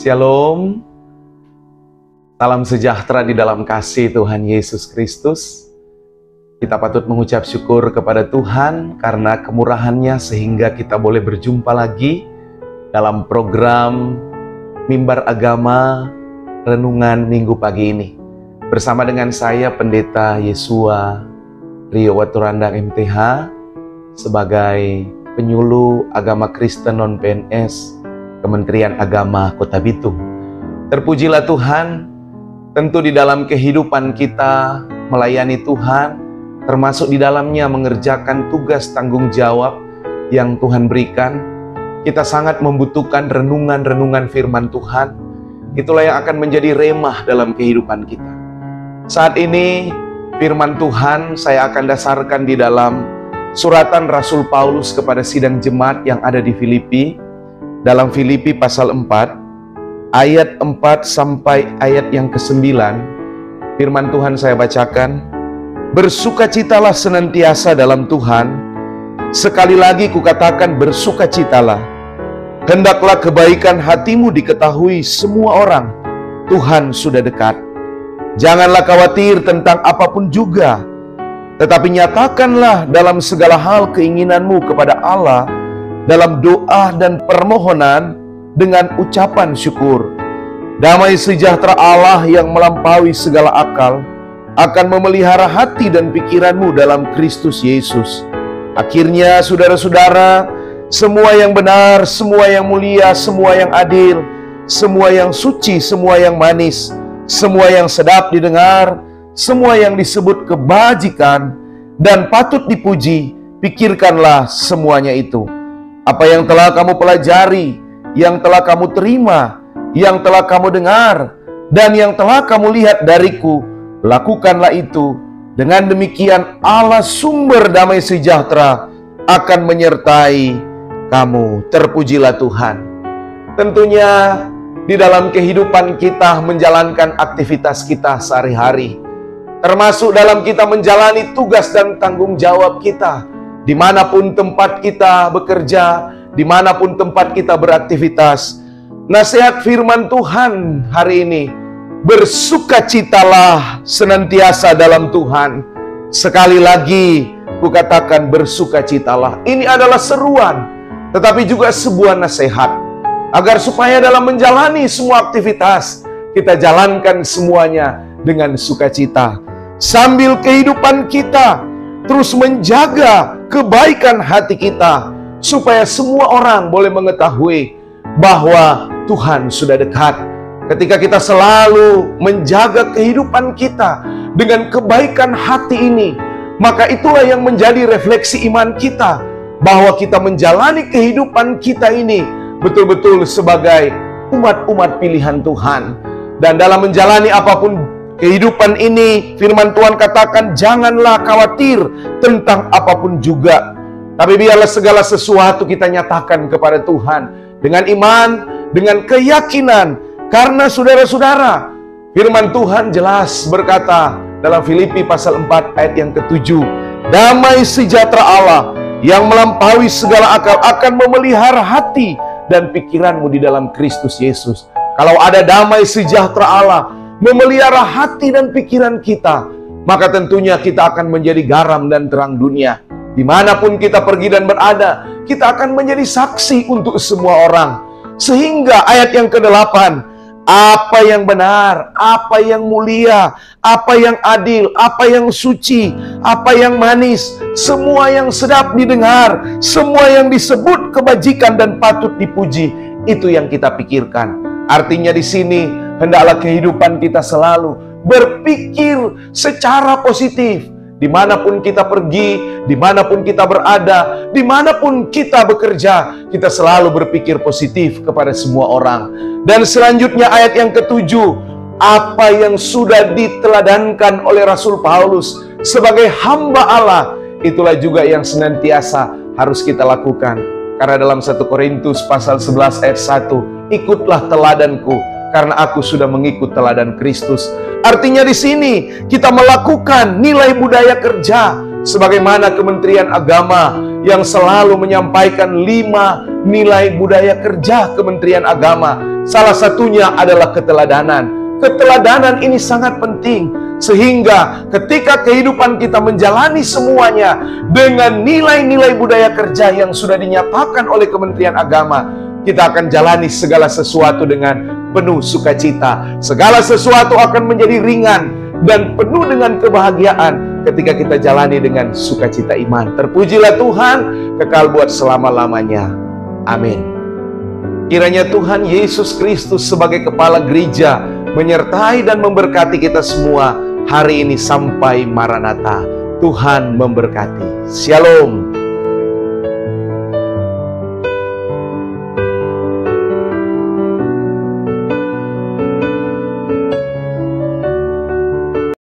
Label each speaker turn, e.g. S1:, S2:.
S1: Shalom, salam sejahtera di dalam kasih Tuhan Yesus Kristus. Kita patut mengucap syukur kepada Tuhan karena kemurahan-Nya sehingga kita boleh berjumpa lagi dalam program Mimbar Agama Renungan Minggu pagi ini. Bersama dengan saya Pendeta Yesua Rio Waturanda MTH sebagai penyuluh agama Kristen non-PNS Kementerian Agama Kota Bitung. Terpujilah Tuhan, tentu di dalam kehidupan kita melayani Tuhan, termasuk di dalamnya mengerjakan tugas tanggung jawab yang Tuhan berikan, kita sangat membutuhkan renungan-renungan firman Tuhan. Itulah yang akan menjadi remah dalam kehidupan kita. Saat ini firman Tuhan saya akan dasarkan di dalam suratan Rasul Paulus kepada sidang jemaat yang ada di Filipi. Dalam Filipi pasal 4, ayat 4 sampai ayat yang ke-9, firman Tuhan saya bacakan. Bersukacitalah senantiasa dalam Tuhan. Sekali lagi kukatakan bersukacitalah. Hendaklah kebaikan hatimu diketahui semua orang. Tuhan sudah dekat. Janganlah khawatir tentang apapun juga, tetapi nyatakanlah dalam segala hal keinginanmu kepada Allah dalam doa dan permohonan dengan ucapan syukur. Damai sejahtera Allah yang melampaui segala akal akan memelihara hati dan pikiranmu dalam Kristus Yesus. Akhirnya saudara-saudara, semua yang benar, semua yang mulia, semua yang adil, semua yang suci, semua yang manis, semua yang sedap didengar, semua yang disebut kebajikan dan patut dipuji, pikirkanlah semuanya itu. Apa yang telah kamu pelajari, yang telah kamu terima, yang telah kamu dengar, dan yang telah kamu lihat dariku, lakukanlah itu. Dengan demikian Allah sumber damai sejahtera akan menyertai kamu. Terpujilah Tuhan. Tentunya di dalam kehidupan kita menjalankan aktivitas kita sehari-hari, termasuk dalam kita menjalani tugas dan tanggung jawab kita, dimanapun tempat kita bekerja, dimanapun tempat kita beraktivitas. Nasihat firman Tuhan hari ini, bersukacitalah senantiasa dalam Tuhan. Sekali lagi kukatakan bersukacitalah. Ini adalah seruan, tetapi juga sebuah nasihat, agar supaya dalam menjalani semua aktivitas, kita jalankan semuanya dengan sukacita. Sambil kehidupan kita terus menjaga kebaikan hati kita, supaya semua orang boleh mengetahui bahwa Tuhan sudah dekat. Ketika kita selalu menjaga kehidupan kita dengan kebaikan hati ini, maka itulah yang menjadi refleksi iman kita, bahwa kita menjalani kehidupan kita ini betul-betul sebagai umat-umat pilihan Tuhan. Dan dalam menjalani apapun kehidupan ini, firman Tuhan katakan, janganlah khawatir tentang apapun juga, tapi biarlah segala sesuatu kita nyatakan kepada Tuhan dengan iman, dengan keyakinan. Karena saudara-saudara, firman Tuhan jelas berkata dalam Filipi pasal 4 ayat yang ke-7, damai sejahtera Allah yang melampaui segala akal akan memelihara hati dan pikiranmu di dalam Kristus Yesus. Kalau ada damai sejahtera Allah memelihara hati dan pikiran kita, maka tentunya kita akan menjadi garam dan terang dunia. Dimanapun kita pergi dan berada, kita akan menjadi saksi untuk semua orang. Sehingga ayat yang ke-8, apa yang benar, apa yang mulia, apa yang adil, apa yang suci, apa yang manis, semua yang sedap didengar, semua yang disebut kebajikan dan patut dipuji, itu yang kita pikirkan. Artinya di sini, hendaklah kehidupan kita selalu berpikir secara positif. Dimanapun kita pergi, dimanapun kita berada, dimanapun kita bekerja, kita selalu berpikir positif kepada semua orang. Dan selanjutnya ayat yang ke-7, apa yang sudah diteladankan oleh Rasul Paulus sebagai hamba Allah, itulah juga yang senantiasa harus kita lakukan. Karena dalam 1 Korintus pasal 11 ayat 1, ikutlah teladanku, karena aku sudah mengikut teladan Kristus. Artinya di sini kita melakukan nilai budaya kerja sebagaimana Kementerian Agama yang selalu menyampaikan 5 nilai budaya kerja Kementerian Agama. Salah satunya adalah keteladanan. Keteladanan ini sangat penting, sehingga ketika kehidupan kita menjalani semuanya dengan nilai-nilai budaya kerja yang sudah dinyatakan oleh Kementerian Agama, kita akan jalani segala sesuatu dengan penuh sukacita. Segala sesuatu akan menjadi ringan dan penuh dengan kebahagiaan ketika kita jalani dengan sukacita iman. Terpujilah Tuhan, kekal buat selama-lamanya. Amin. Kiranya Tuhan Yesus Kristus sebagai Kepala Gereja menyertai dan memberkati kita semua hari ini sampai Maranatha. Tuhan memberkati. Shalom.